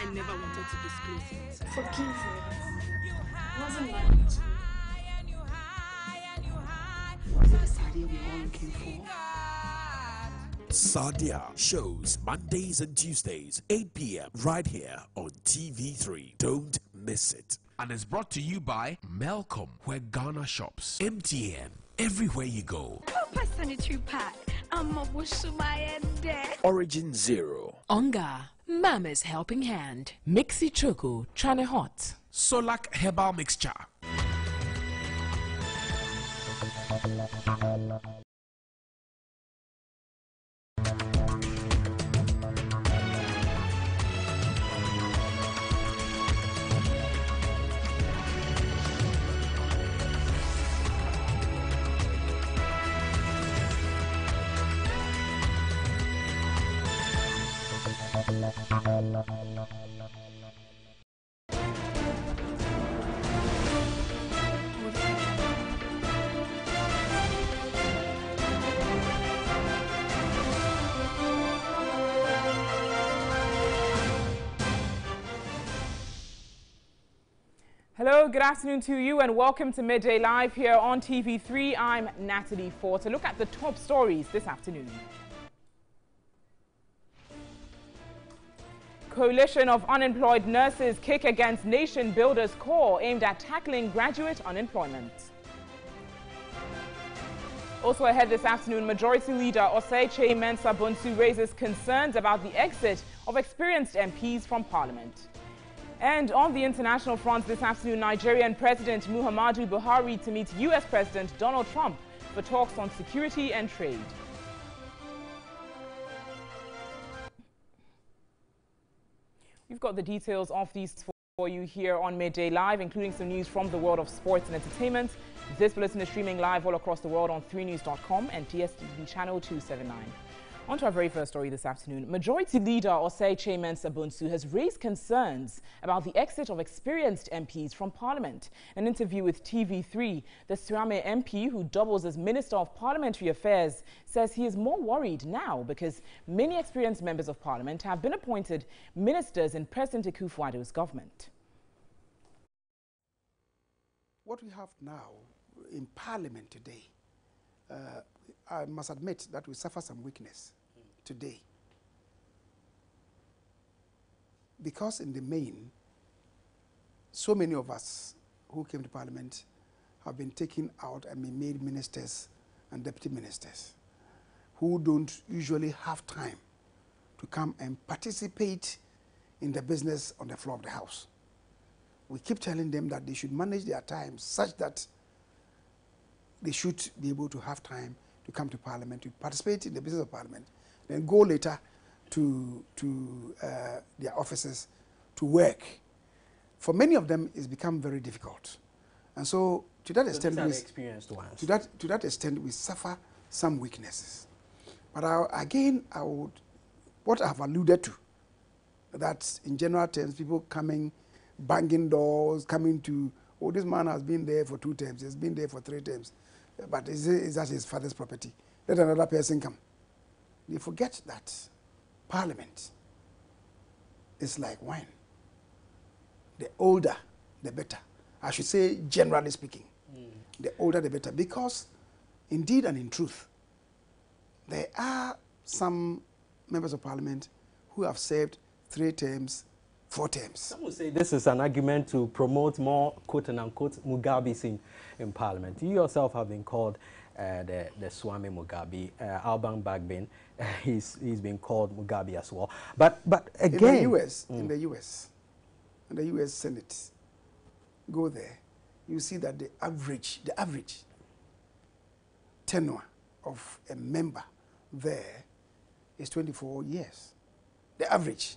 I never wanted to disclose it. Forgive me. It wasn't lying to me. Was it the Sadia we were all looking for? Sadia shows Mondays and Tuesdays, 8 p.m. right here on TV3. Don't miss it. And is brought to you by Melcom, where Ghana shops. MTN, everywhere you go. Papa sanitary pad. Origin Zero. Onga, Mama's helping hand. Mixi Choco, Chane Hot. Solak Herbal Mixture. Hello, good afternoon to you and welcome to Midday Live here on TV3. I'm Natalie Ford to look at the top stories this afternoon. Coalition of unemployed nurses kick against Nation Builders Corps aimed at tackling graduate unemployment. Also ahead this afternoon, Majority Leader Osei Mensah Bonsu raises concerns about the exit of experienced MPs from Parliament. And on the international front this afternoon, Nigerian President Muhammadu Buhari to meet U.S. President Donald Trump for talks on security and trade. We've got the details of these for you here on Midday Live, including some news from the world of sports and entertainment. This bulletin is streaming live all across the world on 3news.com and DSTV channel 279. On to our very first story this afternoon. Majority Leader Osei Mensah Bonsu has raised concerns about the exit of experienced MPs from Parliament. In an interview with TV3, the Suame MP, who doubles as Minister of Parliamentary Affairs, says he is more worried now because many experienced members of Parliament have been appointed ministers in President Akufo-Addo's government. What we have now in Parliament today, I must admit that we suffer some weakness today. Because in the main, so many of us who came to Parliament have been taken out and been made ministers and deputy ministers who don't usually have time to come and participate in the business on the floor of the House. We keep telling them that they should manage their time such that they should be able to have time to come to Parliament, to participate in the business of Parliament, then go later to their offices to work. For many of them, it's become very difficult. And so, to that extent, to that extent, we suffer some weaknesses. But what I have alluded to, that in general terms, people coming, banging doors, coming to, oh, this man has been there for 2 terms, he's been there for 3 terms. But is that his father's property? Let another person come. They forget that Parliament is like wine. The older, the better. I should say, generally speaking, the older, the better. Because, indeed and in truth, there are some members of Parliament who have served 3 terms, 4 terms. Some would say this is an argument to promote more quote-unquote Mugabes in Parliament. You yourself have been called the Suame Mugabe. Alban Bagbin, he's been called Mugabe as well. But again, in the US Senate, go there, you see that the average tenure of a member there is 24 years. The average.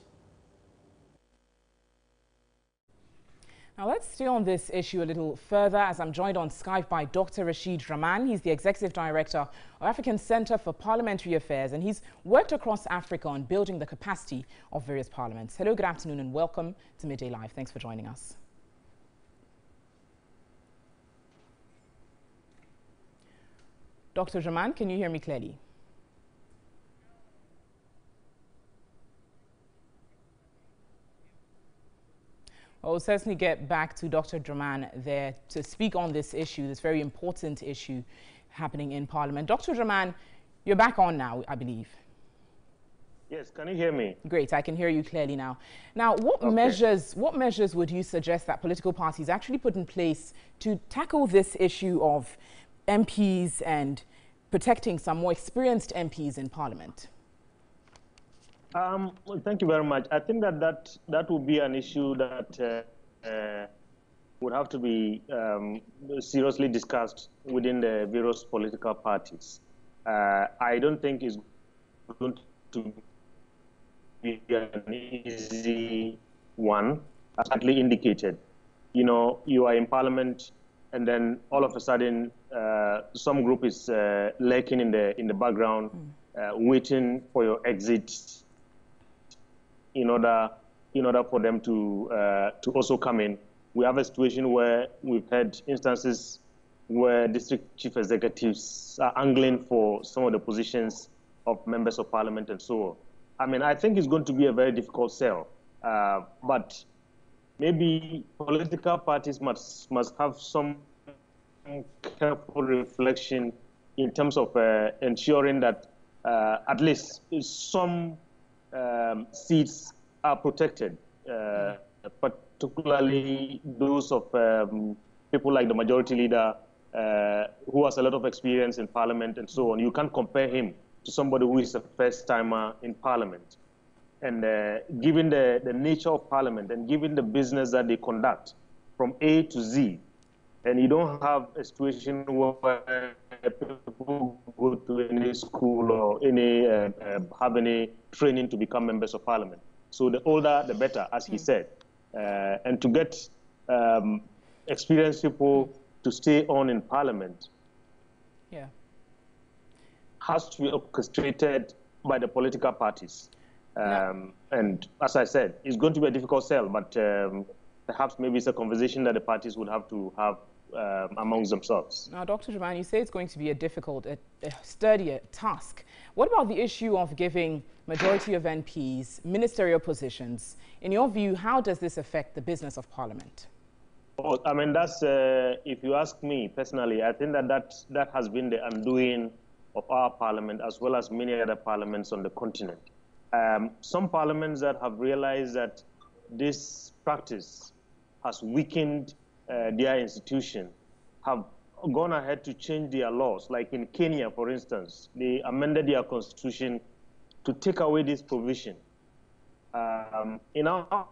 Now let's stay on this issue a little further as I'm joined on Skype by Dr. Rashid Rahman. He's the Executive Director of African Center for Parliamentary Affairs, and he's worked across Africa on building the capacity of various parliaments. Hello, good afternoon and welcome to Midday Live. Thanks for joining us. Dr. Rahman, can you hear me clearly? We'll certainly get back to Dr. Draman there to speak on this issue, this very important issue happening in Parliament. Dr. Draman, you're back on now, I believe. Yes, can you hear me? Great, I can hear you clearly now. Now, what measures would you suggest that political parties actually put in place to tackle this issue of MPs and protecting some more experienced MPs in Parliament? Well, thank you very much. I think that would be an issue that would have to be seriously discussed within the various political parties. I don't think it's going to be an easy one, as likely indicated. You know, you are in Parliament, and then all of a sudden, some group is lurking in the background, waiting for your exit, in order for them to also come in. We have a situation where we've had instances where district chief executives are angling for some of the positions of members of Parliament and so on. I mean, I think it's going to be a very difficult sell, but maybe political parties must have some careful reflection in terms of ensuring that at least some seats are protected, particularly those of people like the majority leader who has a lot of experience in Parliament and so on. You can't compare him to somebody who is a first-timer in Parliament. And given the nature of Parliament and given the business that they conduct from A to Z, and you don't have a situation where people go to any school or have any training to become members of Parliament. So the older, the better, as he said. And to get experienced people to stay on in Parliament has to be orchestrated by the political parties. And as I said, it's going to be a difficult sell, but perhaps maybe it's a conversation that the parties would have to have amongst themselves. Now, Dr. Draman, you say it's going to be a difficult, a sturdier task. What about the issue of giving majority of MPs ministerial positions? In your view, how does this affect the business of Parliament? Oh, I mean, that's, if you ask me personally, I think that has been the undoing of our Parliament as well as many other parliaments on the continent. Some parliaments that have realized that this practice has weakened their institution have gone ahead to change their laws. Like in Kenya, for instance, they amended their constitution to take away this provision. In our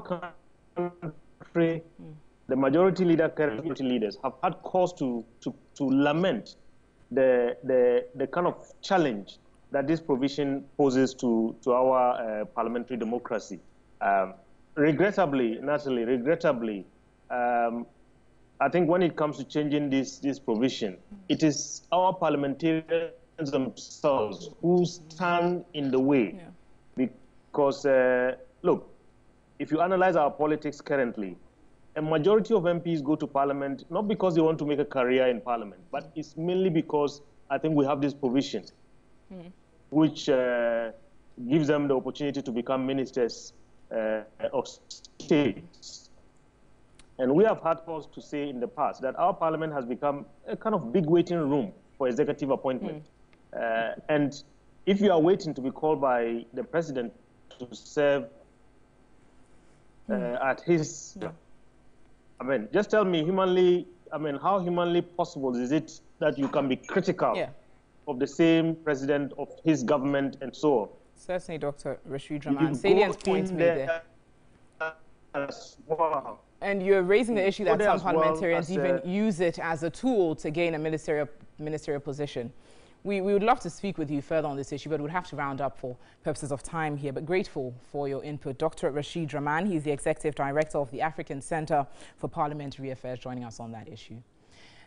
country, the majority leaders have had cause to lament the kind of challenge that this provision poses to our parliamentary democracy. Regrettably, I think when it comes to changing this provision, it is our parliamentarians themselves who stand in the way. Because, look, if you analyze our politics currently, a majority of MPs go to Parliament not because they want to make a career in Parliament, but it's mainly because I think we have this provision which gives them the opportunity to become ministers of state. And we have had cause to say in the past that our Parliament has become a kind of big waiting room for executive appointment. And if you are waiting to be called by the president to serve at his, I mean, just tell me humanly, I mean, how humanly possible is it that you can be critical of the same president of his government and so on? Certainly, Dr. Rashid Draman. Salient points made there. Wow. And you're raising the issue that some parliamentarians even use it as a tool to gain a ministerial position. We would love to speak with you further on this issue, but we'd have to round up for purposes of time here. But grateful for your input. Dr. Rashid Draman, he's the Executive Director of the African Center for Parliamentary Affairs, joining us on that issue.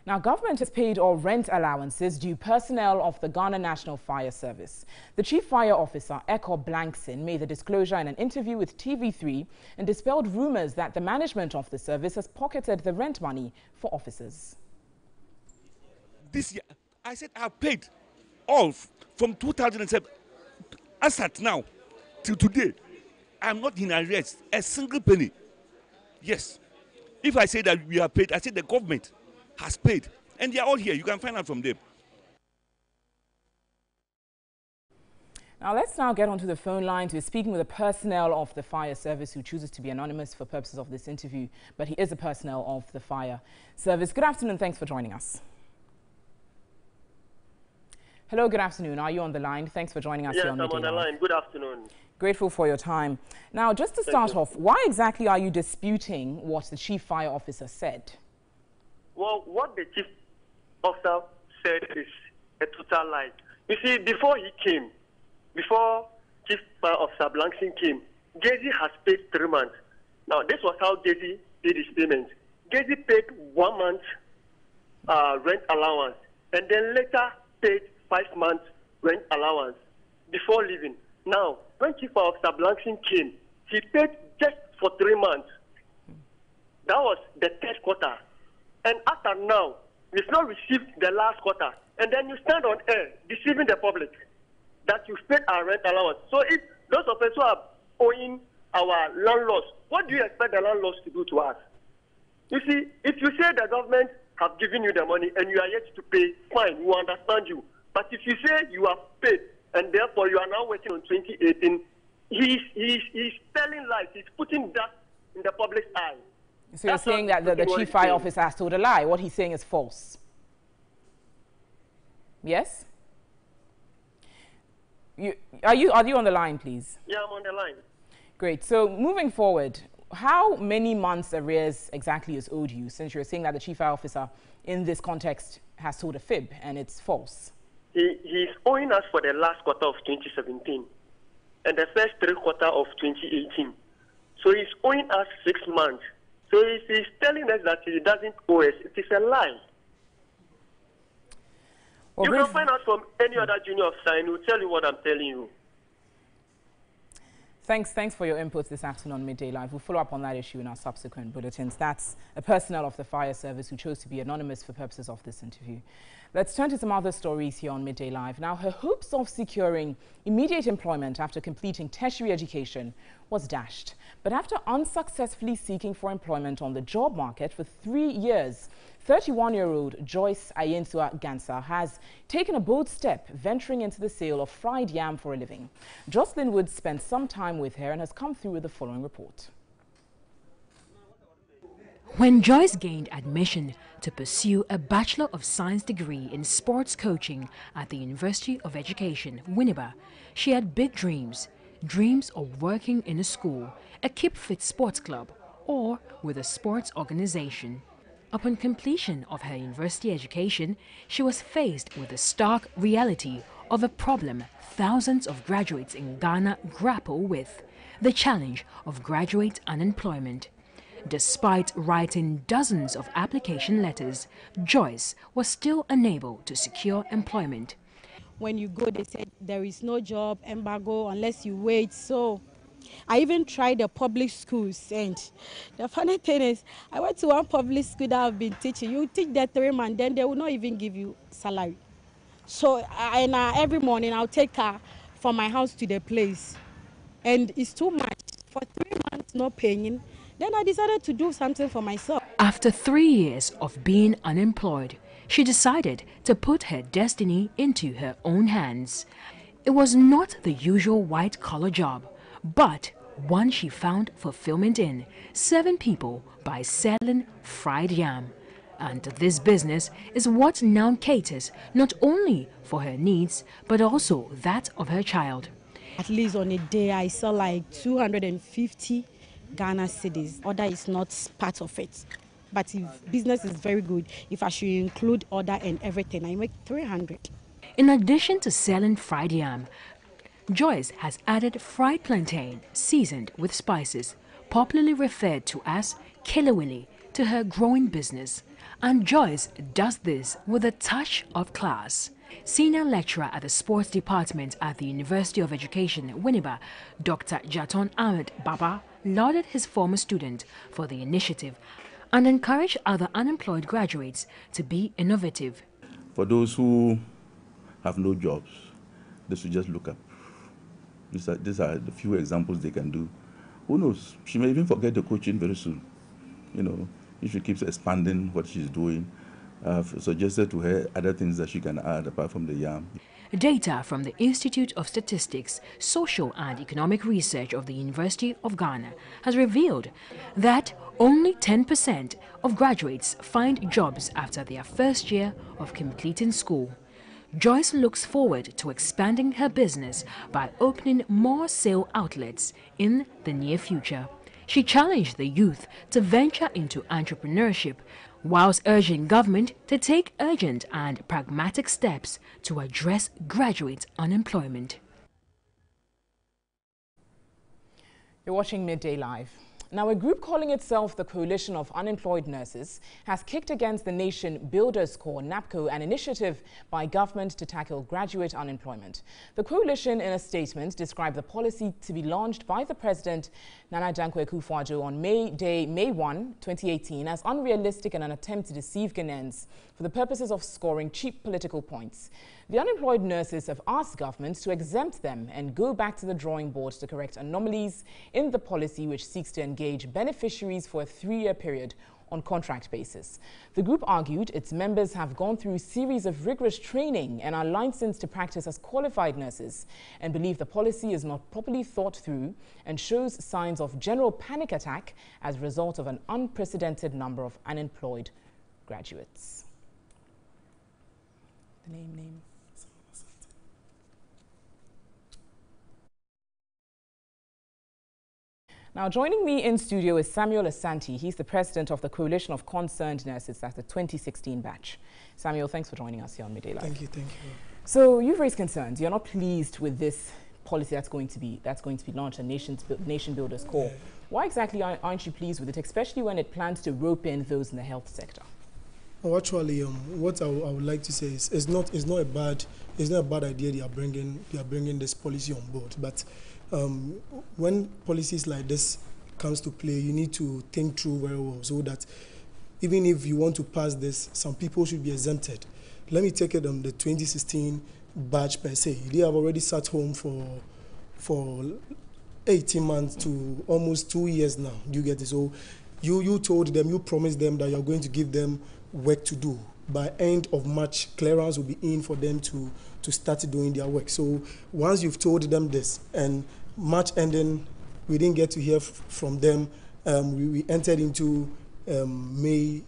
Now, government has paid all rent allowances due personnel of the Ghana National Fire Service. The Chief Fire Officer, Eko Blankson, made the disclosure in an interview with TV3 and dispelled rumors that the management of the service has pocketed the rent money for officers. This year, I said I've paid all from 2007. As at now, till today, I'm not in arrears, a single penny. Yes. If I say that we are paid, I say the government has paid. And they are all here. You can find out from them. Now let's now get onto the phone lines. We're speaking with the personnel of the fire service who chooses to be anonymous for purposes of this interview, but he is a personnel of the fire service. Good afternoon. Thanks for joining us. Hello, good afternoon. Are you on the line? Thanks for joining us here on Midday Live. Yes, I'm on the line. Good afternoon. Grateful for your time. Now, just to start off, why exactly are you disputing what the chief fire officer said? Well, what the chief officer said is a total lie. You see, before Chief Fire Officer Blankson came, Gezi has paid 3 months. Now, this was how Gezi did his payment. Gezi paid 1 month rent allowance, and then later paid 5 months rent allowance before leaving. Now, when Chief Fire Officer Blankson came, he paid just for 3 months. That was the 3rd quarter. And after now, we've not received the last quarter. And then you stand on air deceiving the public that you've paid our rent allowance. So if those of us who are owing our landlords, what do you expect the landlords to do to us? You see, if you say the government have given you the money and you are yet to pay, fine, we understand you. But if you say you have paid and therefore you are now waiting on 2018, he's telling lies. He's putting that in the public's eye. So you're saying that the chief fire officer has told a lie. What he's saying is false. Yes? Are you on the line, please? Yeah, I'm on the line. Great. So moving forward, how many months arrears exactly is owed you, since you're saying that the chief fire officer in this context has told a fib and it's false? He's owing us for the last quarter of 2017 and the first 3 quarters of 2018. So he's owing us 6 months. So he's telling us that he doesn't owe us. It is a lie. Well, you can find out from any other junior officer and he'll tell you what I'm telling you. Thanks for your input this afternoon on Midday Live. We'll follow up on that issue in our subsequent bulletins. That's a personnel of the fire service who chose to be anonymous for purposes of this interview. Let's turn to some other stories here on Midday Live. Now, her hopes of securing immediate employment after completing tertiary education was dashed. But after unsuccessfully seeking for employment on the job market for 3 years, 31-year-old Joyce Ayensua Gansa has taken a bold step, venturing into the sale of fried yam for a living. Jocelyn Woods spent some time with her and has come through with the following report. When Joyce gained admission to pursue a Bachelor of Science degree in sports coaching at the University of Education, Winneba, she had big dreams of working in a school, a Keep Fit sports club, or with a sports organization. Upon completion of her university education, she was faced with the stark reality of a problem thousands of graduates in Ghana grapple with: the challenge of graduate unemployment. Despite writing dozens of application letters, Joyce was still unable to secure employment. When you go, they said there is no job embargo unless you wait. So I even tried the public schools, and the funny thing is, I went to one public school that I've been teaching. You teach there 3 months, then they will not even give you salary. So every morning I'll take her from my house to the place, and it's too much. For 3 months not paying, then I decided to do something for myself. After 3 years of being unemployed, she decided to put her destiny into her own hands. It was not the usual white-collar job, but one she found fulfillment in, serving people by selling fried yam. And this business is what now caters not only for her needs, but also that of her child. At least on a day, I sell like 250 Ghana cedis. Order is not part of it. But if business is very good, if I should include order and everything, I make 300. In addition to selling fried yam, Joyce has added fried plantain seasoned with spices, popularly referred to as kelewele, to her growing business. And Joyce does this with a touch of class. Senior lecturer at the sports department at the University of Education, Winneba, Dr. Jaton Ahmed Baba, lauded his former student for the initiative and encouraged other unemployed graduates to be innovative. For those who have no jobs, they should just look up. These are the few examples they can do. Who knows? She may even forget the coaching very soon. if she keeps expanding what she's doing, I've suggested to her other things that she can add apart from the yam. Data from the Institute of Statistics, Social and Economic Research of the University of Ghana has revealed that only 10% of graduates find jobs after their first year of completing school. Joyce looks forward to expanding her business by opening more sale outlets in the near future. She challenged the youth to venture into entrepreneurship, whilst urging government to take urgent and pragmatic steps to address graduate unemployment. You're watching Midday Live. Now, a group calling itself the Coalition of Unemployed Nurses has kicked against the Nation Builders Corps, NABCO, an initiative by government to tackle graduate unemployment. The coalition, in a statement, described the policy to be launched by the President, Nana Dankwa Akufo-Addo, on May 1, 2018, as unrealistic and an attempt to deceive Ghanaians for the purposes of scoring cheap political points. The unemployed nurses have asked government to exempt them and go back to the drawing board to correct anomalies in the policy, which seeks to engage beneficiaries for a 3-year period on contract basis. The group argued its members have gone through a series of rigorous training and are licensed to practice as qualified nurses, and believe the policy is not properly thought through and shows signs of general panic attack as a result of an unprecedented number of unemployed graduates. The name. Now, joining me in studio is Samuel Asante. He's the president of the Coalition of Concerned Nurses. That's the 2016 batch. Samuel, thanks for joining us here on Midday Live. Thank you. So you've raised concerns. You're not pleased with this policy that's going to be launched, a Nation Builders Corps. Yeah. Why exactly aren't you pleased with it, especially when it plans to rope in those in the health sector? Well, actually, what I would like to say is it's not a bad idea they are bringing this policy on board, but when policies like this comes to play, you need to think through very well, so that even if you want to pass this, some people should be exempted. Let me take it on the 2016 batch per se. They have already sat home for 18 months to almost 2 years now. Do you get it? So you told them, you promised them that you're going to give them work to do. By end of March, clearance will be in for them to start doing their work. So once you've told them this, and March ending, we didn't get to hear from them. We entered into May,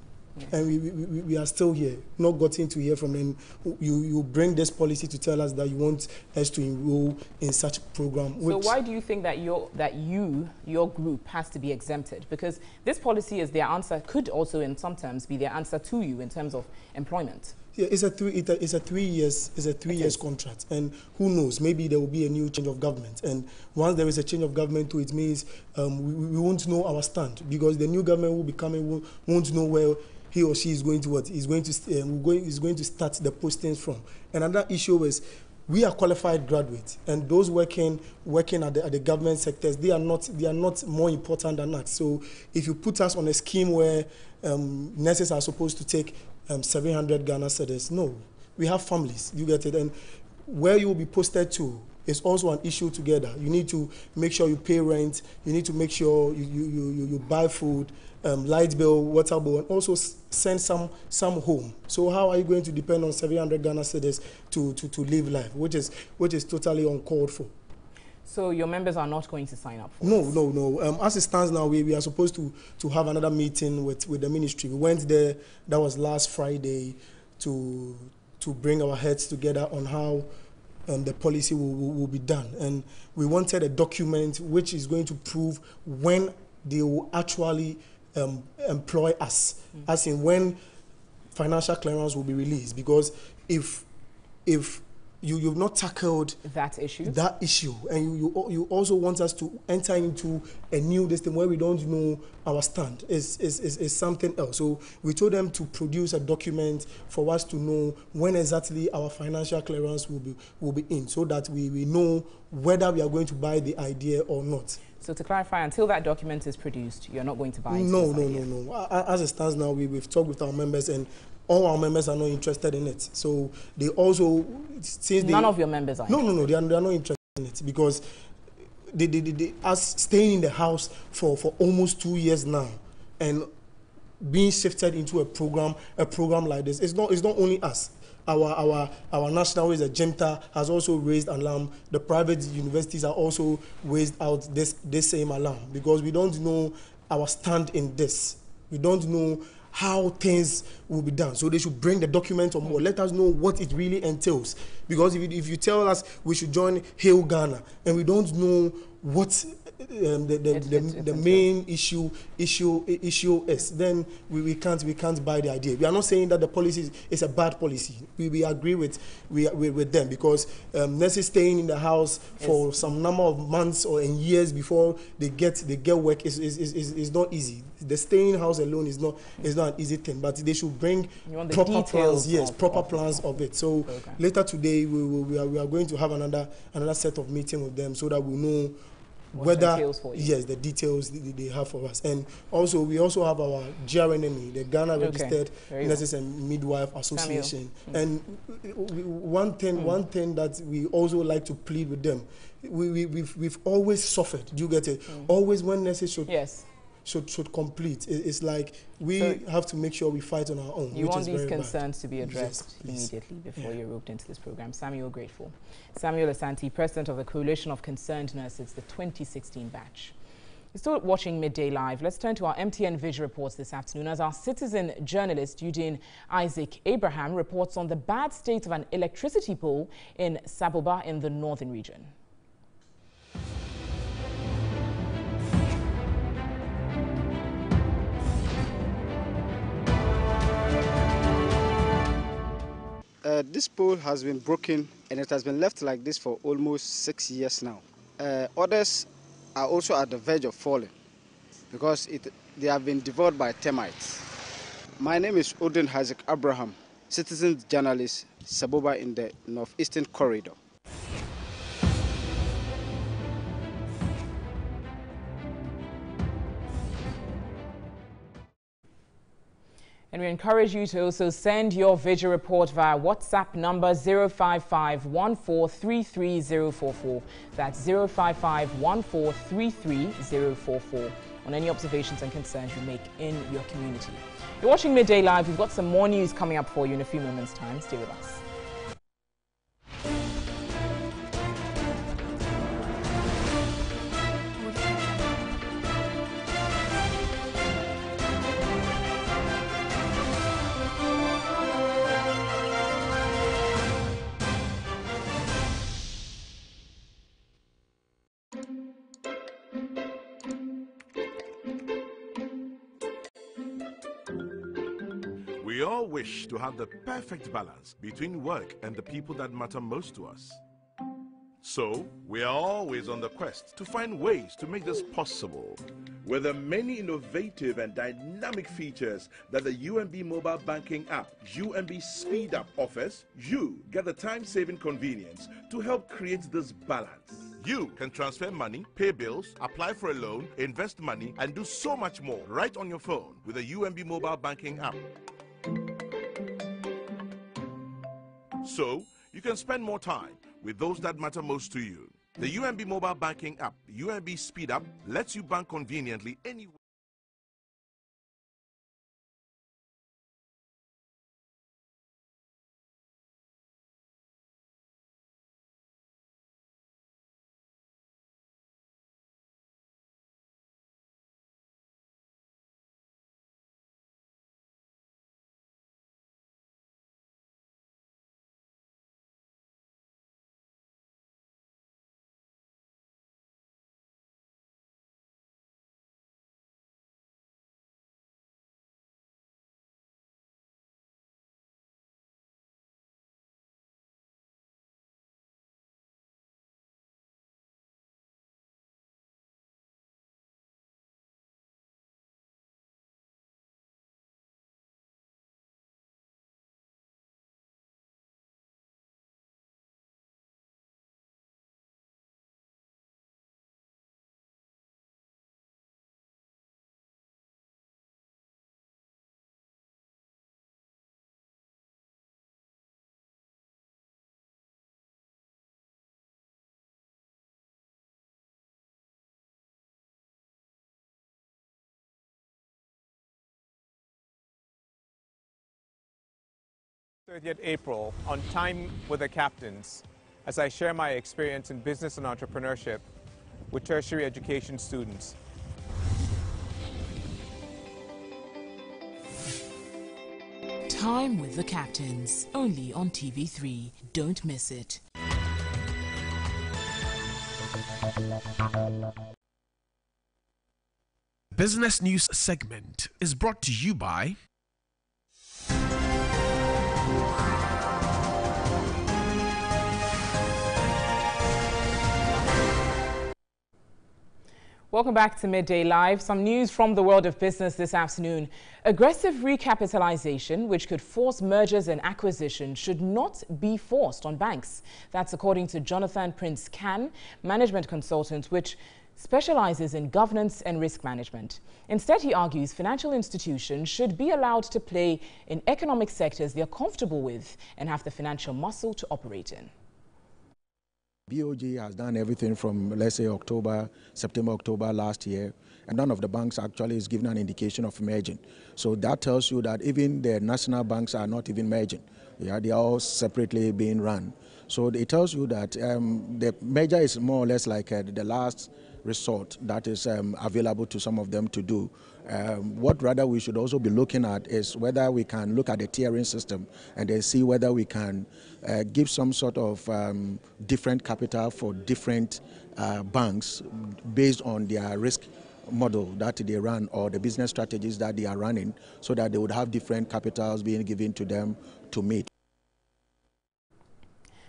and we are still here, not gotten to hear from them. You bring this policy to tell us that you want us to enroll in such a program. So why do you think that your group has to be exempted? Because this policy is their answer, could also in some terms be their answer to you in terms of employment. Yeah, it's a 3 years contract, and who knows, maybe there will be a new change of government, and once there is a change of government, it means we won't know our stand, because the new government will be coming, won't know where he or she is going to is going to start the postings from. And another issue is we are qualified graduates, and those working at the government sectors, they are not more important than us. So if you put us on a scheme where nurses are supposed to take 700 Ghana cedis, no, we have families. You get it, and where you will be posted to is also an issue together. You need to make sure you pay rent. You need to make sure you buy food, light bill, water bill, and also send some home. So how are you going to depend on 700 Ghana cedis to live life, which is totally uncalled for? So your members are not going to sign up for No. As it stands now, we are supposed to have another meeting with the ministry. We went there, that was last Friday, to bring our heads together on how the policy will be done. And we wanted a document which is going to prove when they will actually employ us, as in when financial clearance will be released. Because if you've not tackled that issue, and you also want us to enter into a new system where we don't know our stand, is something else. So we told them to produce a document for us to know when exactly our financial clearance will be in, so that we know whether we are going to buy the idea or not. So to clarify, until that document is produced, you're not going to buy it? No. As it stands now, we've talked with our members, and all our members are not interested in it. So they also, none of your members are? No, they are not interested in it, because they are staying in the house for almost 2 years now, and being shifted into a program like this. It's not only us. Our national ways, the JEMTA has also raised alarm. The private universities are also raised out this same alarm, because we don't know our stand in this. We don't know how things will be done. So they should bring the document on board. Let us know what it really entails. Because if you tell us we should join Hail Ghana and we don't know what the main issue is, then we can't buy the idea. We are not saying that the policy is a bad policy. We agree with them, because nurses staying in the house for some number of months or in years before they get work is not easy. The staying house alone is not an easy thing, but they should bring proper plans. Yes, proper plans of it. So later today we are going to have another set of meeting with them, so that we know whether the details they have for us. And also we also have our GRNME, the Ghana Registered Nurses and Midwife Association. And one thing that we also like to plead with them, we've always suffered. Do you get it? Always when nurses should complete. It's like we have to make sure we fight on our own. You want these concerns to be addressed immediately before you're roped into this program. Samuel, grateful. Samuel Asante, President of the Coalition of Concerned Nurses, the 2016 batch. You're still watching Midday Live. Let's turn to our MTN Vision reports this afternoon, as our citizen journalist Eugene Isaac Abraham reports on the bad state of an electricity pole in Saboba in the northern region. This pole has been broken and it has been left like this for almost 6 years now. Others are also at the verge of falling because they have been devoured by termites. My name is Odin Isaac Abraham, citizen journalist, Saboba in the Northeastern Corridor. And we encourage you to also send your video report via WhatsApp number 055-1433-044. That's 055-1433-044 on any observations and concerns you make in your community. You're watching Midday Live. We've got some more news coming up for you in a few moments' time. Stay with us. We all wish to have the perfect balance between work and the people that matter most to us. So, we are always on the quest to find ways to make this possible. With the many innovative and dynamic features that the UMB mobile banking app, UMB Speed Up, offers, you get the time-saving convenience to help create this balance. You can transfer money, pay bills, apply for a loan, invest money, and do so much more right on your phone with the UMB mobile banking app. So, you can spend more time with those that matter most to you. The UMB mobile banking app, UMB Speed Up, lets you bank conveniently anywhere. 30th April on Time with the Captains, as I share my experience in business and entrepreneurship with tertiary education students. Time with the Captains, only on TV3. Don't miss it. Business News segment is brought to you by Welcome back to Midday Live. Some news from the world of business this afternoon. Aggressive recapitalization, which could force mergers and acquisitions, should not be forced on banks. That's according to Jonathan Prince Can, management consultant, which specializes in governance and risk management. Instead, he argues financial institutions should be allowed to play in economic sectors they are comfortable with and have the financial muscle to operate in. BOG has done everything from, let's say, September, October last year, and none of the banks actually is given an indication of merging. So that tells you that even the national banks are not even merging. Yeah, they are all separately being run. So it tells you that the merger is more or less like the last resort that is available to some of them to do. What rather we should also be looking at is whether we can look at the tiering system and then see whether we can give some sort of different capital for different banks based on their risk model that they run or the business strategies that they are running, so that they would have different capitals being given to them to meet.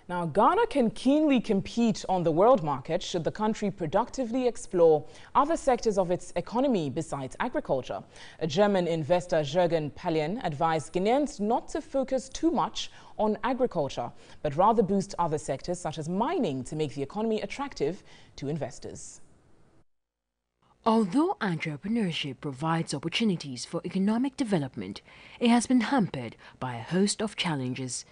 Now, Ghana can keenly compete on the world market should the country productively explore other sectors of its economy besides agriculture. A German investor, Jürgen Pallien, advised Ghanaians not to focus too much on agriculture, but rather boost other sectors such as mining to make the economy attractive to investors. Although entrepreneurship provides opportunities for economic development, it has been hampered by a host of challenges.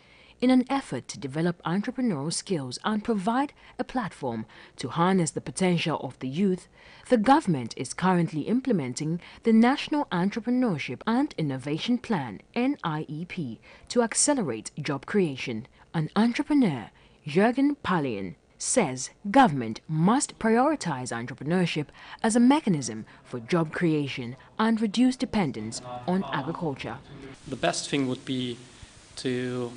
In an effort to develop entrepreneurial skills and provide a platform to harness the potential of the youth, the government is currently implementing the National Entrepreneurship and Innovation Plan (NIEP) to accelerate job creation. An entrepreneur, Jürgen Pallien, says government must prioritize entrepreneurship as a mechanism for job creation and reduce dependence on agriculture. The best thing would be to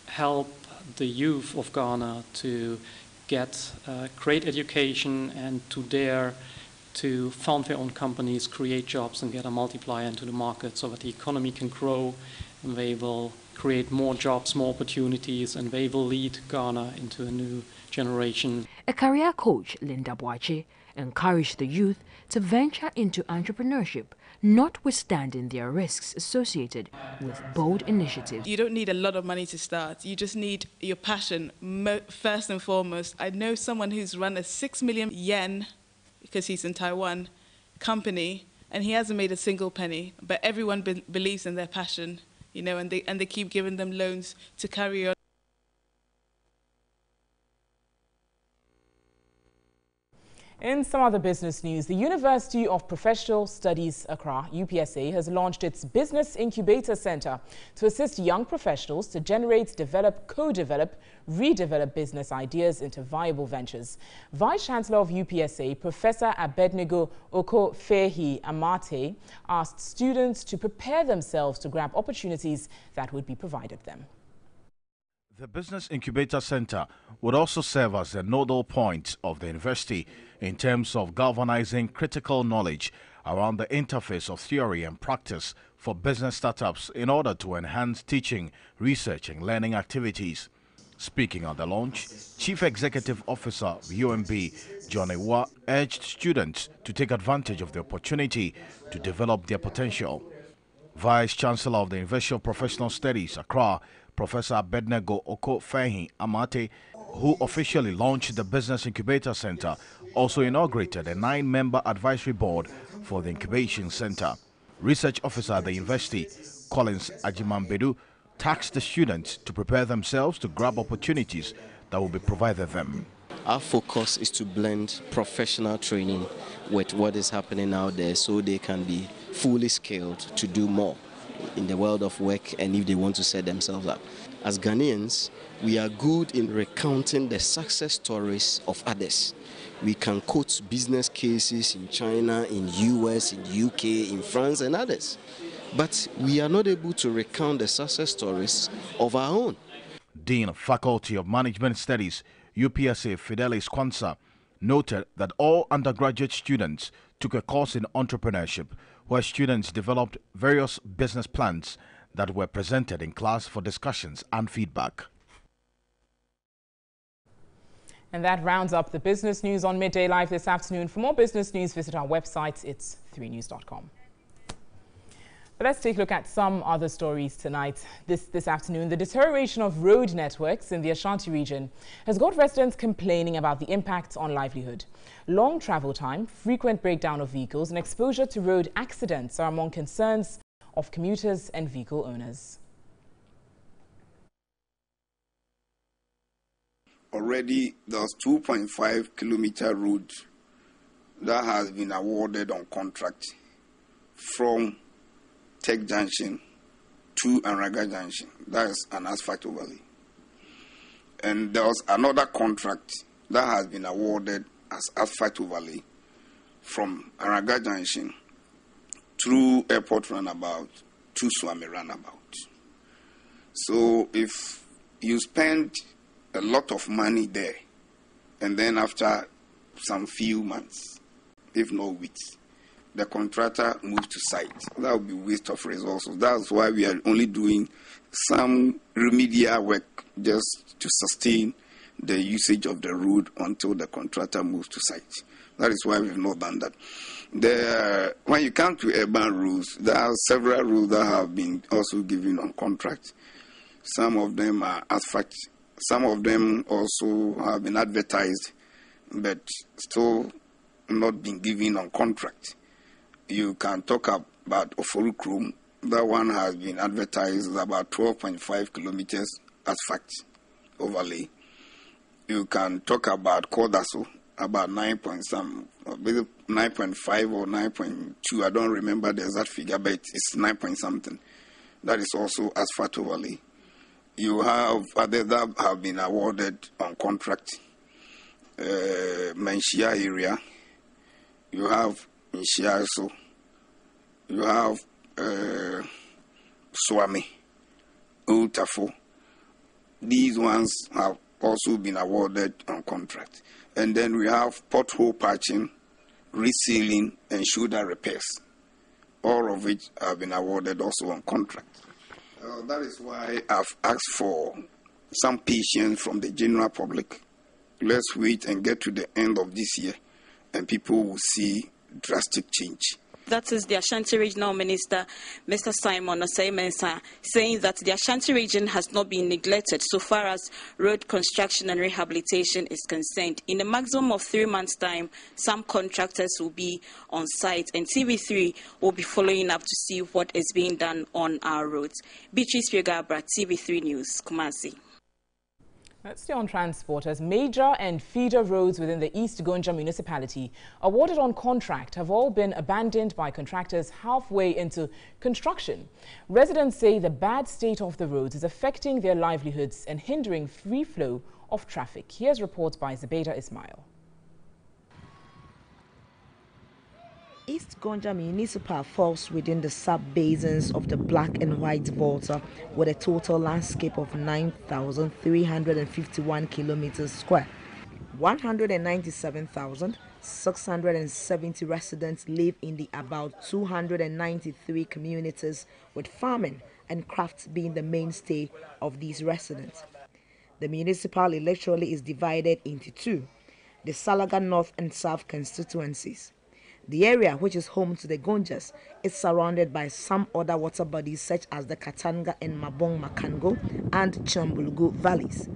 help the youth of Ghana to get great education and to dare to found their own companies, create jobs and get a multiplier into the market so that the economy can grow and they will create more jobs, more opportunities, and they will lead Ghana into a new generation. A career coach, Linda Boache, encouraged the youth to venture into entrepreneurship, notwithstanding their risks associated with bold initiatives. You don't need a lot of money to start. You just need your passion, first and foremost. I know someone who's run a 6 million yen, because he's in Taiwan, company, and he hasn't made a single penny, but everyone believes in their passion, you know, and they keep giving them loans to carry on. In some other business news, the University of Professional Studies Accra, UPSA, has launched its Business Incubator Center to assist young professionals to generate, develop, co-develop, redevelop business ideas into viable ventures. Vice-Chancellor of UPSA, Professor Abednego Oko-Fehi Amate, asked students to prepare themselves to grab opportunities that would be provided them. The Business Incubator Center would also serve as the nodal point of the university in terms of galvanizing critical knowledge around the interface of theory and practice for business startups in order to enhance teaching, research and learning activities. Speaking at the launch, Chief Executive Officer of UMB, John Ewa, urged students to take advantage of the opportunity to develop their potential. Vice-Chancellor of the University of Professional Studies, Accra, Professor Abednego Oko-Fehi Amate, who officially launched the Business Incubator Center, also inaugurated a 9-member advisory board for the Incubation Center. Research Officer at the university, Collins Ajimambedu, tasked the students to prepare themselves to grab opportunities that will be provided them. Our focus is to blend professional training with what is happening out there so they can be fully skilled to do more. in the world of work and if they want to set themselves up. As Ghanaians, we are good in recounting the success stories of others. We can quote business cases in China, in US, in UK, in France and others. But we are not able to recount the success stories of our own. Dean of Faculty of Management Studies, UPSA Fidelis Kwanzaa, noted that all undergraduate students took a course in entrepreneurship, where students developed various business plans that were presented in class for discussions and feedback. And that rounds up the business news on Midday Live this afternoon. For more business news, visit our website. It's 3news.com. But let's take a look at some other stories tonight. This afternoon, the deterioration of road networks in the Ashanti region has got residents complaining about the impacts on livelihood. Long travel time, frequent breakdown of vehicles, and exposure to road accidents are among concerns of commuters and vehicle owners. Already, there's 2.5-kilometer road that has been awarded on contract from Tech Junction to Anraga Junction. That is an asphalt overlay. And there was another contract that has been awarded as asphalt overlay from Anraga Junction through Airport Roundabout to Swami Roundabout. So if you spend a lot of money there, and then after some few months, if not weeks, the contractor moves to site, that would be waste of resources. That's why we are only doing some remedial work just to sustain the usage of the road until the contractor moves to site. That is why we've not done that. When you come to urban roads, there are several roads that have been also given on contract. Some of them are asphalt. Some of them also have been advertised, but still not been given on contract. You can talk about Oforukrum. That one has been advertised about 12.5 kilometers asphalt overlay. You can talk about Kodaso, about 9.5 or 9.2. I don't remember the exact figure, but it's 9 point something. That is also asphalt overlay. You have others that have been awarded on contract. Manshia area. You have Inshiaso. You have Swami, Ultafo. These ones have also been awarded on contract. And then we have pothole patching, resealing, and shoulder repairs. All of which have been awarded also on contract. That is why I've asked for some patience from the general public. Let's wait and get to the end of this year, and people will see drastic change. That is the Ashanti Regional Minister, Mr. Simon Osei-Mensah, saying that the Ashanti region has not been neglected so far as road construction and rehabilitation is concerned. In a maximum of 3 months' time, some contractors will be on site, and TV3 will be following up to see what is being done on our roads. Beatrice Piogabra, TV3 News, Kumasi. Let's stay on transport, as major and feeder roads within the East Gonja municipality awarded on contract have all been abandoned by contractors halfway into construction. Residents say the bad state of the roads is affecting their livelihoods and hindering free flow of traffic. Here's reports by Zubaida Ismail. East Gonja Municipal falls within the sub-basins of the Black and White Volta with a total landscape of 9,351 kilometers square. 197,670 residents live in the about 293 communities, with farming and crafts being the mainstay of these residents. The municipal electorally is divided into two, the Salaga North and South constituencies. The area, which is home to the Gonjas, is surrounded by some other water bodies such as the Katanga and Mabong Makango and Chambulugu valleys.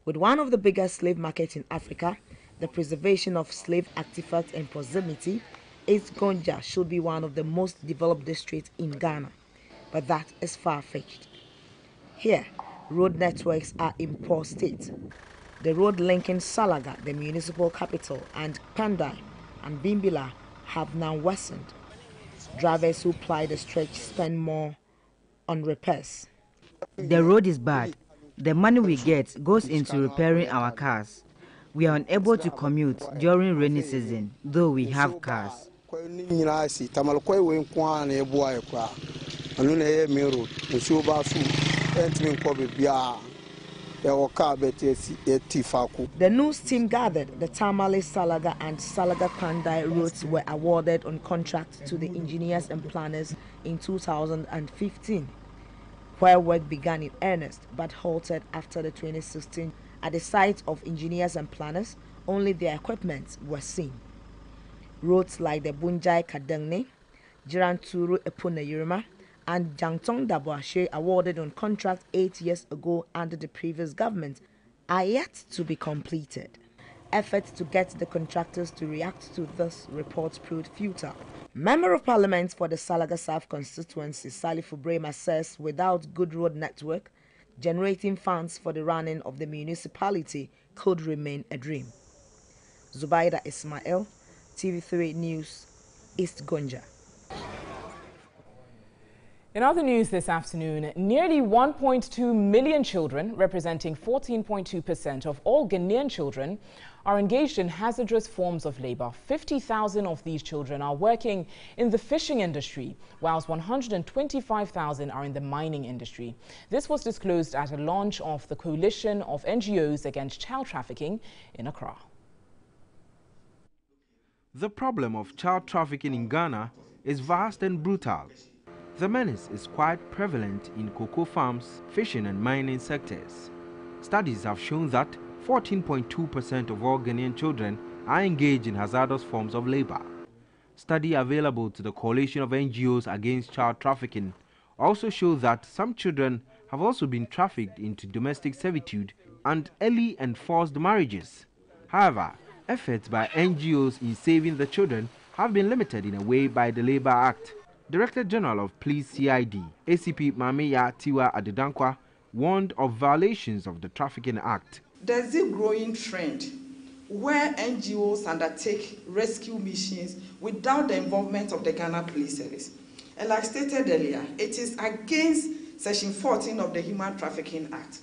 With one of the biggest slave markets in Africa, the preservation of slave artifacts and proximity, East Gonja should be one of the most developed districts in Ghana, but that is far-fetched. Here, road networks are in poor state. The road linking Salaga, the municipal capital, and Pandai and Bimbila have now worsened. Drivers who ply the stretch spend more on repairs. The road is bad. The money we get goes into repairing our cars. We are unable to commute during rainy season, though we have cars. The news team gathered the Tamale, Salaga and Salaga Kandai roads were awarded on contract to the engineers and planners in 2015, where work began in earnest but halted after the 2016. At the site of engineers and planners, only their equipment were seen. Roads like the Bunjai Kadengne, Jiranturu Epuna Yurima, and Jangtong Daboashe, awarded on contract 8 years ago under the previous government, are yet to be completed. Efforts to get the contractors to react to this report proved futile. Member of Parliament for the Salaga South constituency, Salifu Brema, says without good road network, generating funds for the running of the municipality could remain a dream. Zubaida Ismail, TV3 News, East Gonja. In other news this afternoon, nearly 1.2 million children, representing 14.2% of all Ghanaian children, are engaged in hazardous forms of labor. 50,000 of these children are working in the fishing industry, whilst 125,000 are in the mining industry. This was disclosed at a launch of the Coalition of NGOs Against Child Trafficking in Accra. The problem of child trafficking in Ghana is vast and brutal. The menace is quite prevalent in cocoa farms, fishing and mining sectors. Studies have shown that 14.2% of all Ghanaian children are engaged in hazardous forms of labor. Study available to the Coalition of NGOs Against Child Trafficking also show that some children have also been trafficked into domestic servitude and early and forced marriages. However, efforts by NGOs in saving the children have been limited in a way by the Labour Act. Director General of Police CID, ACP Mameya Tiwa Adedankwa, warned of violations of the Trafficking Act. There's a growing trend where NGOs undertake rescue missions without the involvement of the Ghana Police Service. And like stated earlier, it is against Section 14 of the Human Trafficking Act,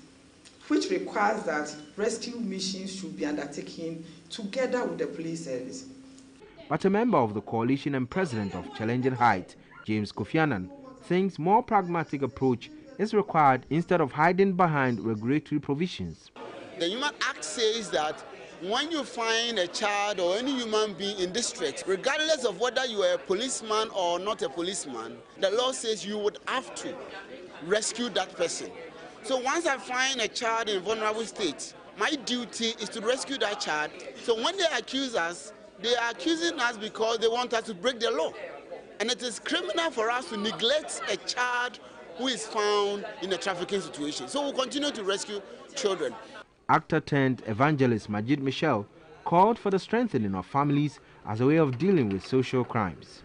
which requires that rescue missions should be undertaken together with the police service. But a member of the coalition and president of Challenging Height, James Kofi Annan, thinks more pragmatic approach is required instead of hiding behind regulatory provisions. The Human Act says that when you find a child or any human being in distress, regardless of whether you are a policeman or not a policeman, the law says you would have to rescue that person. So once I find a child in vulnerable state, my duty is to rescue that child. So when they accuse us, they are accusing us because they want us to break the law. And it is criminal for us to neglect a child who is found in a trafficking situation. So we'll continue to rescue children. Actor turned evangelist Majid Michel called for the strengthening of families as a way of dealing with social crimes.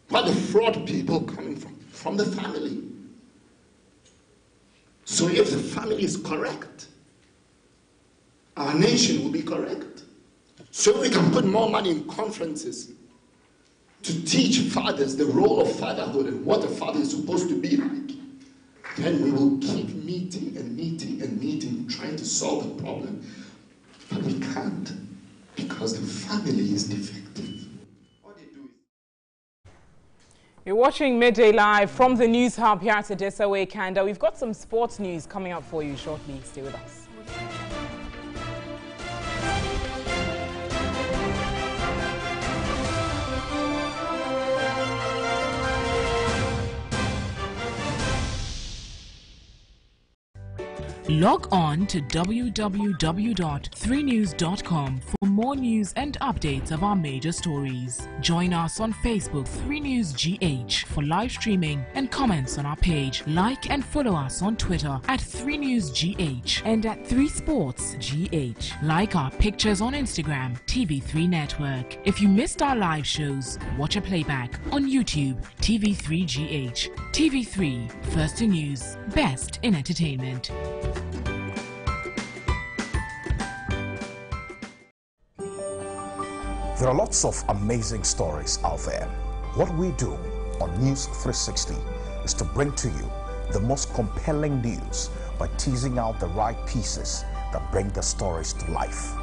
But the fraud people coming from the family. So if the family is correct, our nation will be correct. So we can put more money in conferences to teach fathers the role of fatherhood and what a father is supposed to be like. Then we will keep meeting and meeting and meeting, trying to solve the problem. But we can't, because the family is defective. You're watching Midday Live from the News Hub here at Adesawe, Kanda. We've got some sports news coming up for you shortly. Stay with us. Log on to www.3news.com for more news and updates of our major stories. Join us on Facebook 3newsgh for live streaming and comments on our page. Like and follow us on Twitter at 3newsgh and at 3sportsgh. Like our pictures on Instagram, TV3 Network. If you missed our live shows, watch a playback on YouTube, TV3GH. TV3, first in news, best in entertainment. There are lots of amazing stories out there. What we do on News 360 is to bring to you the most compelling news by teasing out the right pieces that bring the stories to life.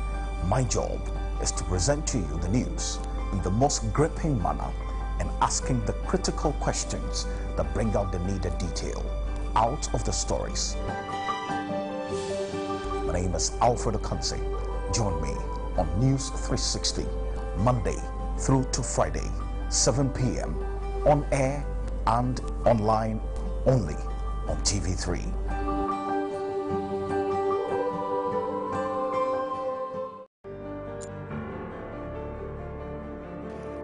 My job is to present to you the news in the most gripping manner and asking the critical questions that bring out the needed detail out of the stories. My name is Alfredo Kanse. Join me on News 360, Monday through to Friday, 7 p.m. on air and online only on TV3.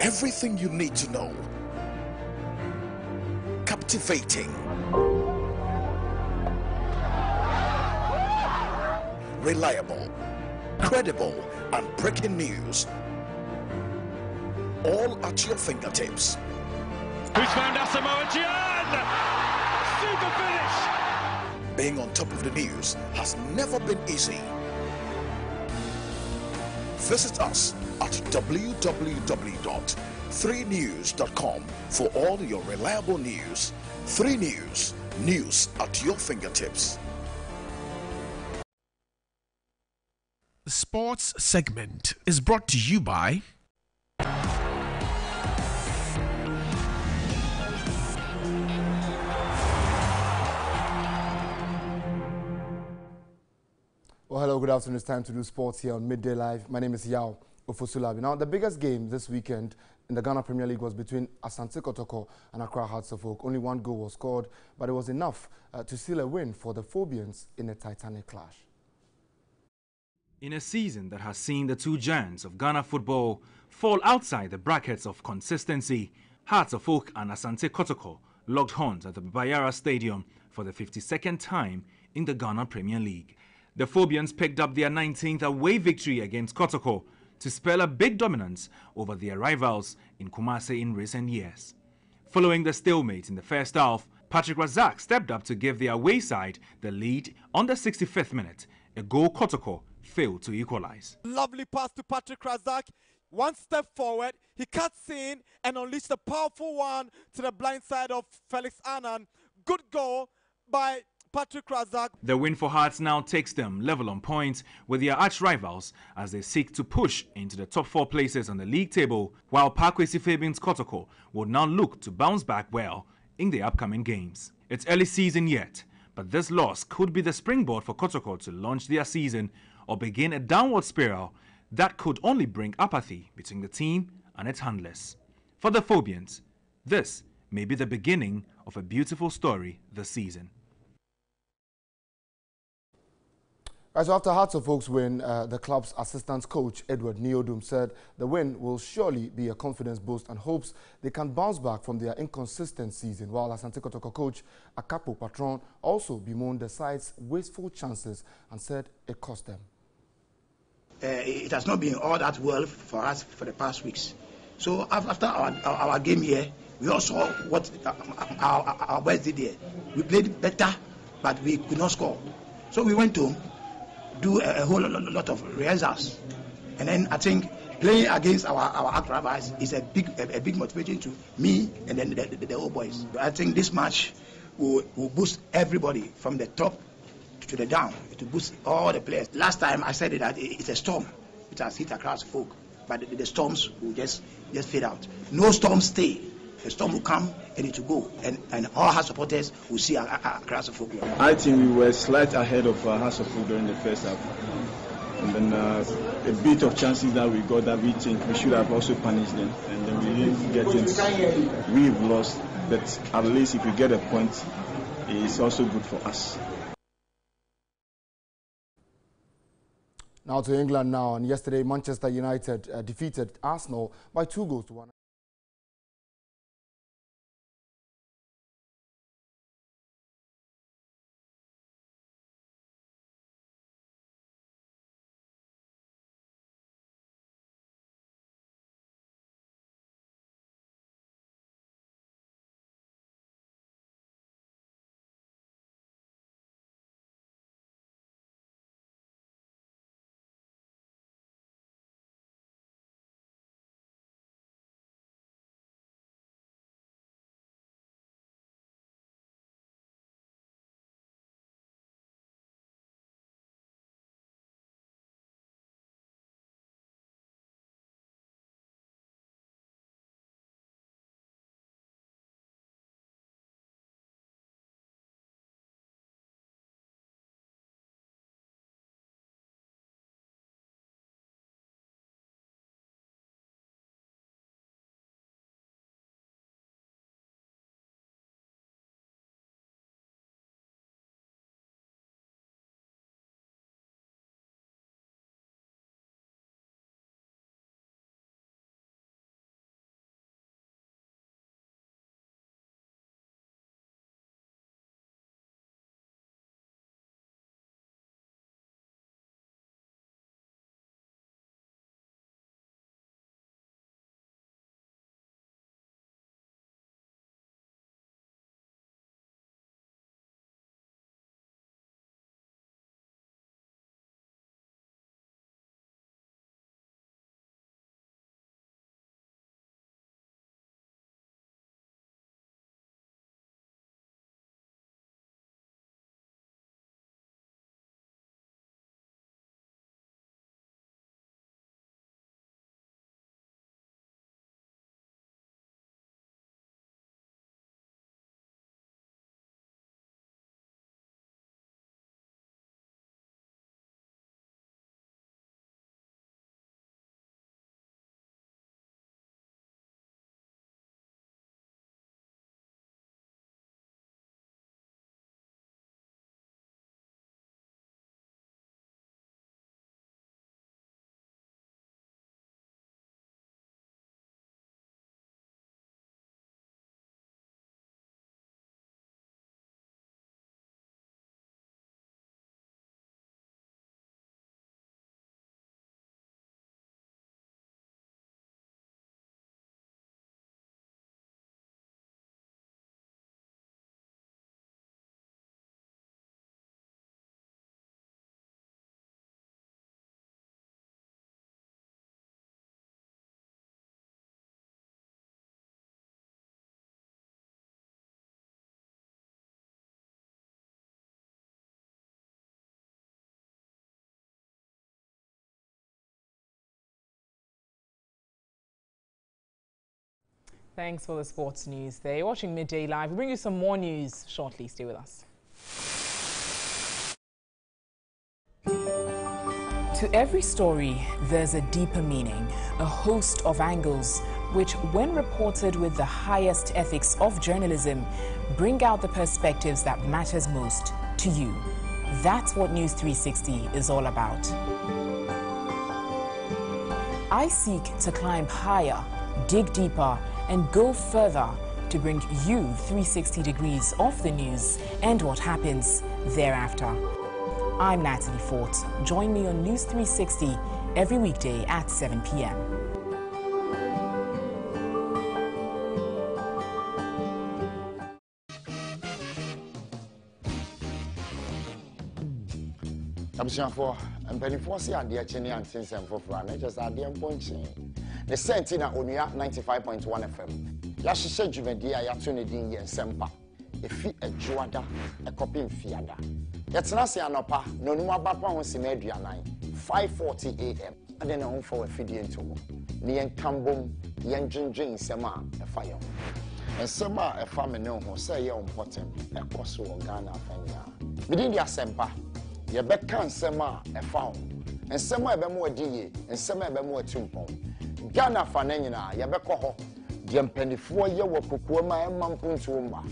Everything you need to know. Captivating. Reliable, credible, and breaking news. All at your fingertips. Who's found Asamoah Gyan? Super finish! Being on top of the news has never been easy. Visit us at www.3news.com for all your reliable news. 3 News, news at your fingertips. The sports segment is brought to you by Well, hello, good afternoon. It's time to do sports here on Midday Live. My name is Yao Ofosulabi. Now, the biggest game this weekend in the Ghana Premier League was between Asante Kotoko and Accra Hearts of Oak. Only 1 goal was scored, but it was enough to seal a win for the Phobians in a titanic clash. In a season that has seen the two giants of Ghana football fall outside the brackets of consistency, Hearts of Oak and Asante Kotoko locked horns at the Bayara Stadium for the 52nd time in the Ghana Premier League. The Phobians picked up their 19th away victory against Kotoko to spell a big dominance over their rivals in Kumasi in recent years. Following the stalemate in the first half, Patrick Razak stepped up to give the away side the lead on the 65th minute, a goal Kotoko failed to equalize. Lovely pass to Patrick Razak. One step forward, he cuts in and unleashed a powerful one to the blind side of Felix Annan. Good goal by Patrick Razak. The win for Hearts now takes them level on points with their arch-rivals as they seek to push into the top 4 places on the league table, while Parkwesi Fabians Kotoko will now look to bounce back well in the upcoming games. It's early season yet, but this loss could be the springboard for Kotoko to launch their season or begin a downward spiral that could only bring apathy between the team and its handlers. For the Phobians, this may be the beginning of a beautiful story this season. Right, so after Hearts of Oak's win, the club's assistant coach, Edward Neodum, said the win will surely be a confidence boost and hopes they can bounce back from their inconsistent season, while Asante Kotoko coach Akapo Patron also bemoaned the side's wasteful chances and said it cost them. It has not been all that well for us for the past weeks. So after our game here, we also saw what our boys did here. We played better, but we could not score. So we went to do a whole lot of rehearsals, and then I think playing against our act rivals is a big motivation to me and then the old boys. I think this match will boost everybody from the top to the down, to boost all the players. Last time I said that it's a storm. It has hit across folk, but the storms will just fade out. No storms stay. The storm will come and it will go, and all our supporters will see across the folk. I think we were slightly ahead of Hearts of Oak during the first half, and then a bit of chances that we got that we think we should have also punished them, and then we didn't get it. We've lost, but at least if we get a point, it's also good for us. Now to England now, and yesterday Manchester United defeated Arsenal by 2-1. Thanks for the sports news there. You're watching Midday Live. We'll bring you some more news shortly. Stay with us. To every story, there's a deeper meaning, a host of angles, which, when reported with the highest ethics of journalism, bring out the perspectives that matters most to you. That's what News 360 is all about. I seek to climb higher, dig deeper, and go further to bring you 360 degrees of the news and what happens thereafter. I'm Natalie Fort. Join me on News 360 every weekday at 7 p.m. Abusuafo, mpanimfoɔ se adeɛ kye ne ante nsɛm foforɔ a na kyerɛ sɛ adeɛ mpo nkyee. Ne sɛnti na Onua 95.1 FM. Yɛahyehyɛ dwumadie a yɛato ne din yɛ nsɛmpa. Efi adwoada, ɛkɔpem fiada. Yɛtena se anɔpa na onum aba pa ho sima aduanan 5:40 a.m. Ade na ho fa wafidie nto ho. Ne yɛn kambom, yɛn dwendwen nsɛm a ɛfa yɛn ho. Nsɛm a ɛfa me ne ho sɛ yɛ ɔmpɔtem ɛkɔ so wɔ Ghana afanya. Medin di asɛmpa. Yɛbɛka nsɛm a ɛfa ho. Nsɛm a ɛbɛmo adi yie, nsɛm a ɛbɛmo atu mpɔn. Ghana fa na nyinaa yɛbɛkɔ hɔ. Deɛ mpanifoɔ yɛ wɔ kokoa ma ɛma mpontuo mba.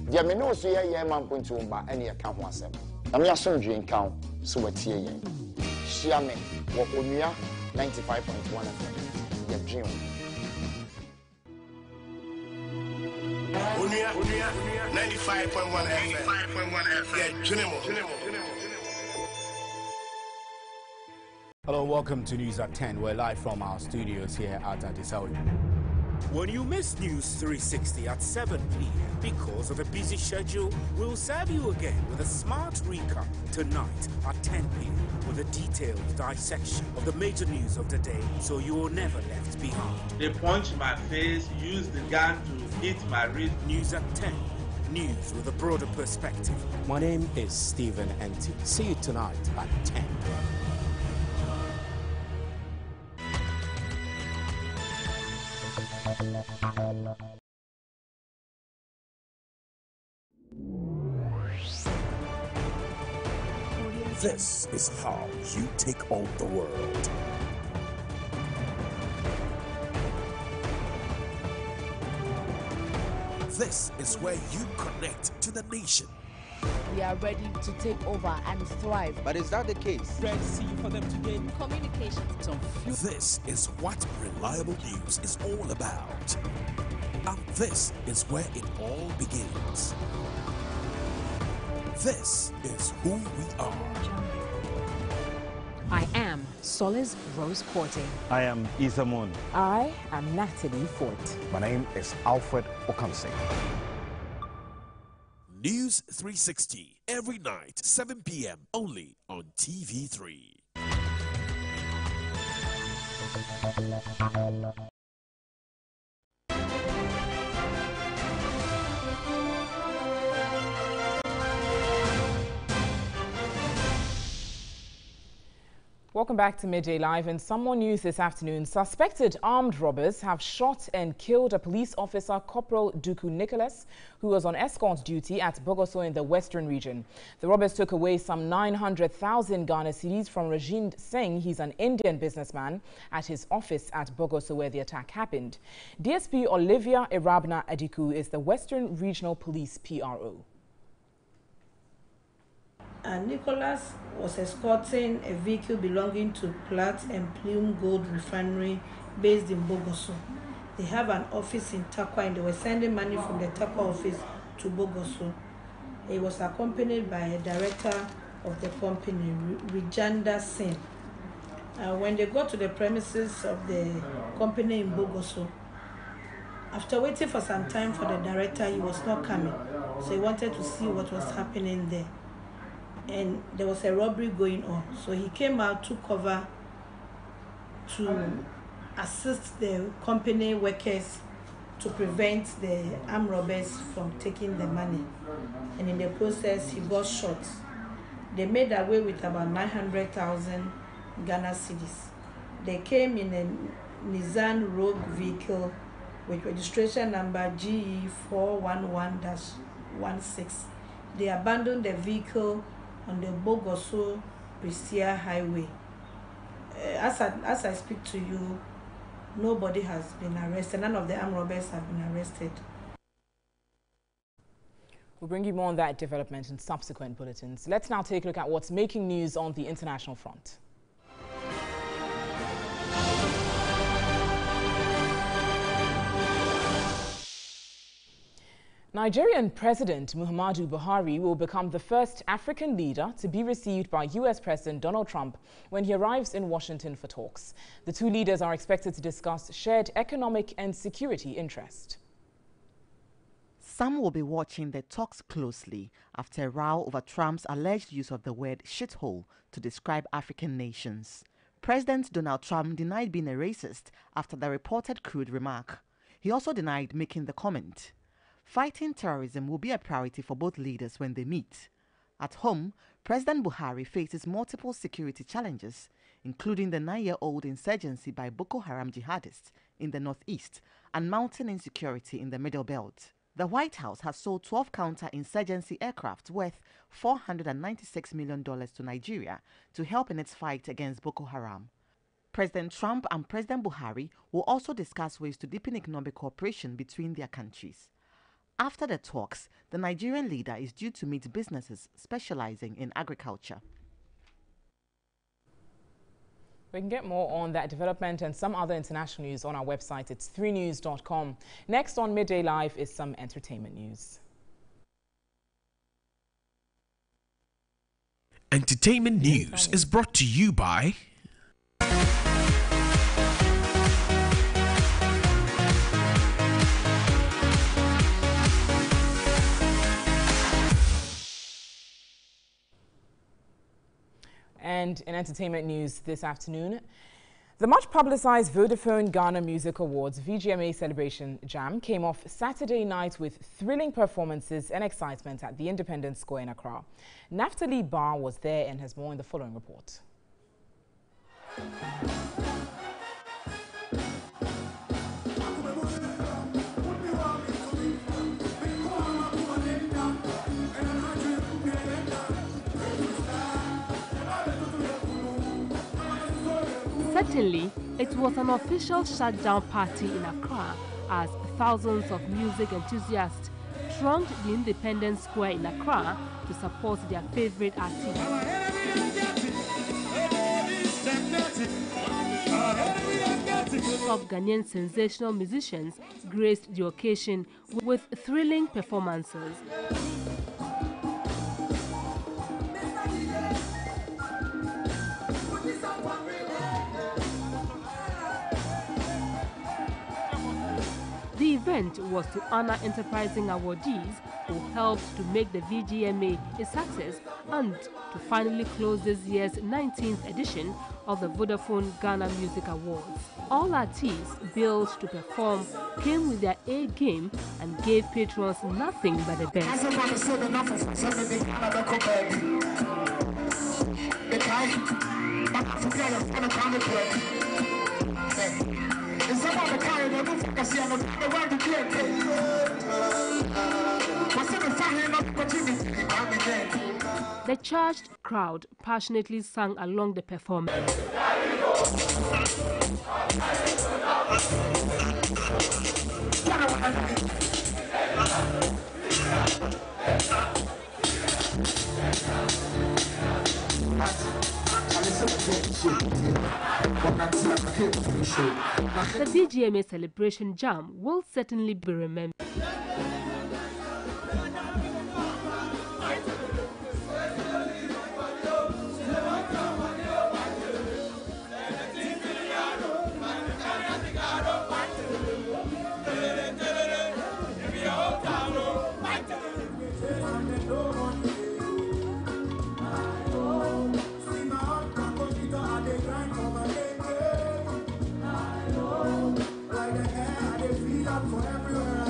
Deɛ me ne wo so yɛ ɛma mpontuo mba ɛne yɛka ho asɛm. Na me asomdwe nka wo so watie yɛn. Hyia me wɔ Onua 95.1 FM. Yɛdwen wo. Onua 95.1 FM. Yɛdwen wo. Hello, welcome to News at 10. We're live from our studios here at Adisawi. When you miss News 360 at 7 p.m. because of a busy schedule, we'll serve you again with a smart recap tonight at 10 p.m. with a detailed dissection of the major news of the day, so you will never left behind. They punch my face, use the gun to hit my wrist. News at 10. News with a broader perspective. My name is Stephen Enti. See you tonight at 10. This is how you take on the world. This is where you connect to the nation. We are ready to take over and thrive. But is that the case? Red Sea for them today. Communication. This is what reliable news is all about. And this is where it all begins. This is who we are. I am Solis Rose Korte. I am Isamon. I am Natalie Fort. My name is Alfred Okanse. News 360 every night, 7 p.m. only on TV3. Welcome back to Midday Live. And some more news this afternoon. Suspected armed robbers have shot and killed a police officer, Corporal Duku Nicholas, who was on escort duty at Bogoso in the western region. The robbers took away some 900,000 Ghana cedis from Rajind Singh, he's an Indian businessman, at his office at Bogoso where the attack happened. DSP Olivia Irabna Adiku is the Western Regional Police PRO. Nicholas was escorting a vehicle belonging to Platt and Plume Gold Refinery based in Bogoso. They have an office in Takwa and they were sending money from the Takwa office to Bogoso. He was accompanied by a director of the company, Rijanda Singh. When they got to the premises of the company in Bogoso, after waiting for some time for the director, he was not coming. So he wanted to see what was happening there. And there was a robbery going on. So he came out to cover to assist the company workers to prevent the armed robbers from taking the money. And in the process, he got shot. They made away with about 900,000 Ghana cedis. They came in a Nissan Rogue vehicle with registration number GE411-16. They abandoned the vehicle on the Bogoso-Prisia highway. As I speak to you, nobody has been arrested. None of the armed robbers have been arrested. We'll bring you more on that development in subsequent bulletins. Let's now take a look at what's making news on the international front. Nigerian President Muhammadu Buhari will become the first African leader to be received by U.S. President Donald Trump when he arrives in Washington for talks. The two leaders are expected to discuss shared economic and security interest. Some will be watching the talks closely after a row over Trump's alleged use of the word shithole to describe African nations. President Donald Trump denied being a racist after the reported crude remark. He also denied making the comment. Fighting terrorism will be a priority for both leaders when they meet. At home, President Buhari faces multiple security challenges, including the 9-year-old insurgency by Boko Haram jihadists in the northeast and mounting insecurity in the Middle Belt. The White House has sold 12 counter-insurgency aircraft worth $496 million to Nigeria to help in its fight against Boko Haram. President Trump and President Buhari will also discuss ways to deepen economic cooperation between their countries. After the talks, the Nigerian leader is due to meet businesses specializing in agriculture. We can get more on that development and some other international news on our website. It's 3news.com. Next on Midday Live is some entertainment news. Entertainment news is brought to you by... And in entertainment news this afternoon, the much-publicized Vodafone Ghana Music Awards VGMA Celebration Jam came off Saturday night with thrilling performances and excitement at the Independence Square in Accra. Naftali Bar was there and has more in the following report. Certainly, it was an official shutdown party in Accra as thousands of music enthusiasts thronged the Independence Square in Accra to support their favorite artists. Top Ghanaian sensational musicians graced the occasion with thrilling performances. The event was to honor enterprising awardees who helped to make the VGMA a success and to finally close this year's 19th edition of the Vodafone Ghana Music Awards. All artists billed to perform came with their A game and gave patrons nothing but the best. The charged crowd passionately sang along the performance. The VGMA Celebration Jam will certainly be remembered. For everywhere I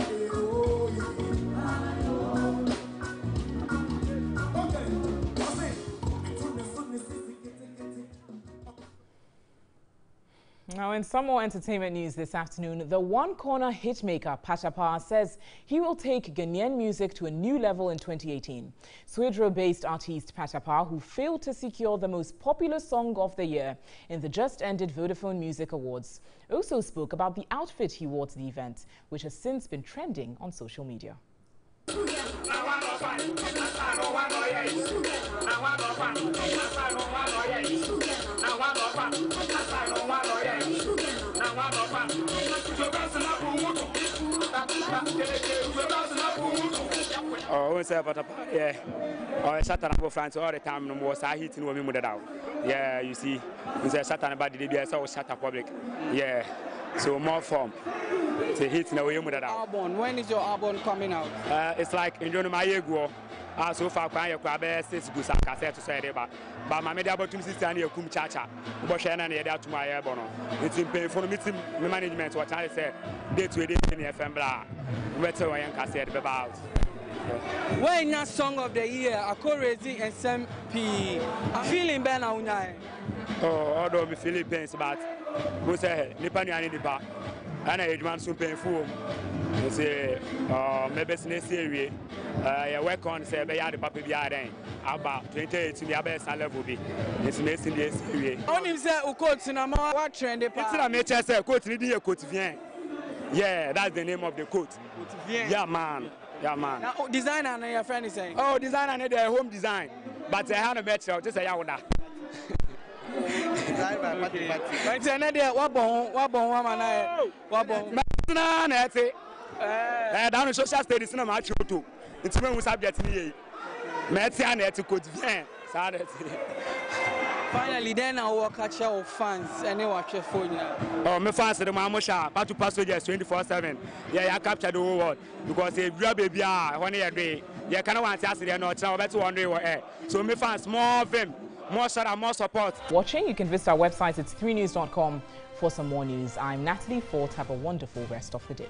Now, in some more entertainment news this afternoon, the one-corner hitmaker Pachapa says he will take Ghanaian music to a new level in 2018. Swedro-based artist Pachapa, who failed to secure the most popular song of the year in the just-ended Vodafone Music Awards, also spoke about the outfit he wore to the event, which has since been trending on social media. Oh, we say, but yeah, oh, Satan about France all the time. No more say hitting when we move it out. Yeah, you see, we say Satan about the DBS, so Satan public. Yeah, so more form. To hit now, you move it out. Album. When is your album coming out? It's like in my ego. So far, I have 6 good cassette to say about. But my media about to see Stanley Kum Chacha. But Shannon, they are to my airborne. It's in pay for meeting management. What I said, day to day in the FM blah. Better I am cassette about. When your song of the year, a Corezi and Sam P. Feeling better now. Oh, although me feeling pains, but who say Nipani and Nipa, and I demand some painful. You say, maybe it's next year. I work on say be yard papa bi adan about 28 me abes level bi. It's next year. Only say u coat na ma what trend pa. It's na me say coat ni dey coat vien. Yeah, that's the name of the coat. Yeah, man. Yeah, man. Now, designer and your friend is saying. Oh, designer and their home design. But I have a better just say yawoda. Design by party. But say na what bon man what bon. Na na ete. Down on social studies na ma choto. It's when we subject me. Meti and ete coat vien. Finally, then I will catch your fans and they watch your phone now. Oh, my fans, the Mamusha, part to passengers 24/7. Yeah, I captured the whole world because if you are baby, 1 year day, you cannot want to ask them not now, better wonder what air. So, my fans, more of them, more share and more support. Watching, you can visit our website, it's 3news.com for some more news. I'm Natalie Fort. Have a wonderful rest of the day.